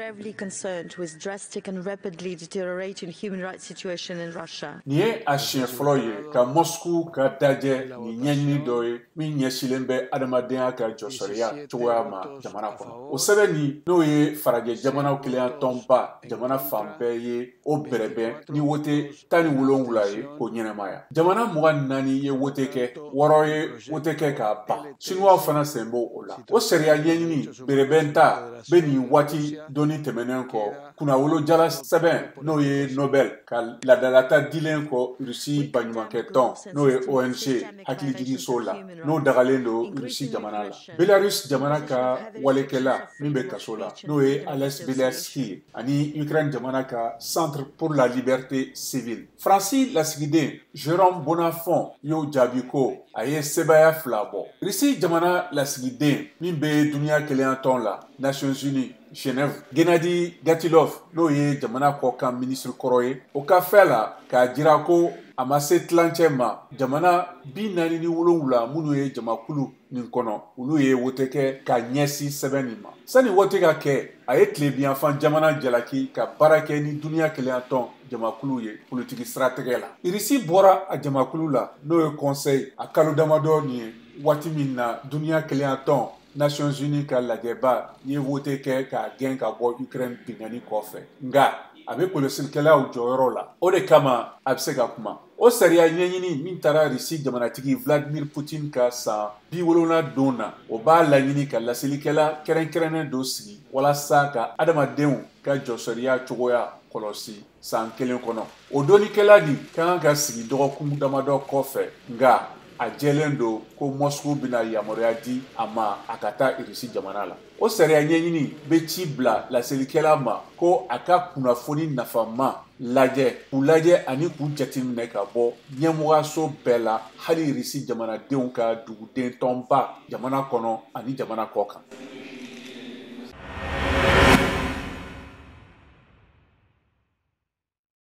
gravely concerned with drastic and rapidly deteriorating human rights situation in Russia. Niye ashin floye ka Moscow ka daje ni nyenni doye min nyesilembe adamadenya ka josoriya tuwama jamana kono. O sebe ni no ye farage jamana kliyan tomba jamana fambe ye o berebe ni wote tani wulonwula ye ko nyenemaya. Jamana mugan nani ye wote ke woro ye wote ke ka ba. Shinwa fana sembo ola. O seriya nyenni berebenta beni wati doni temenen ko kuna wolo jala seben no ye Nobel ka la dalata dilen ko Russie banyumanke ton no ye ONG hakili jigi sola no dagalen do Russie jamana la. Belarus jamana ka walekela min be kasola no ye Ales Beliarsky ani Ukraine jamana ka Centre pour la liberté civile. Francis lasigiden Jérôme Bonafont yo jabiko aye sebaya flabo. Russie jamana lasigiden min be dunia kelen ton la Nations Unies Genève. Gennady Gatilov no ye jamana kokan ministre koroye o ka fela ka jira ko amase tlanchema jamana bi nani ni wolonwula munu ye jamakulu nin kono ulu ye woteke ka nyesi sebenima sani wote ka ke aye tlebian fan jamana jalaki ka barake ni dunia kelen ton jamakulu ye politique stratégie la irisi bora a jamakulu la no ye conseil a kalo damado ni wati min na dunia kelen ton Nations Unies ka lajɛba ye vote kɛ ka gɛn ka bɔ Ukraine bingani kɔfɛ nga a bɛ kɔlɔsilikɛlaw jɔyɔrɔ la o de kama a bɛ se ka kuma o sariya ɲɛɲini min taara Russie jamanatigi Vladimir Putin ka san 70 don na o b'a laɲini ka laselilikɛla kɛrɛnkɛrɛnnen dɔ sigi walasa ka adamadenw ka jɔsɔriya cogoya kɔlɔsi san kelen kɔnɔ o dɔnnikɛla nin ka kan ka sigi dɔgɔkun damadɔ kɔfɛ nga a jɛlen do ko Moscow bina yamaruya di a ma a ka taa Russie jamana la. O sariya ɲɛɲini bɛ ci bila laselikɛla ma ko a ka kunnafoni nafama lajɛ k'u lajɛ ani k'u jateminɛ ka bɔ ɲɛmɔgɔso bɛɛ la hali Russie jamanadenw ka duguden tɔnba jamana kɔnɔ ani jamana kɔ kan.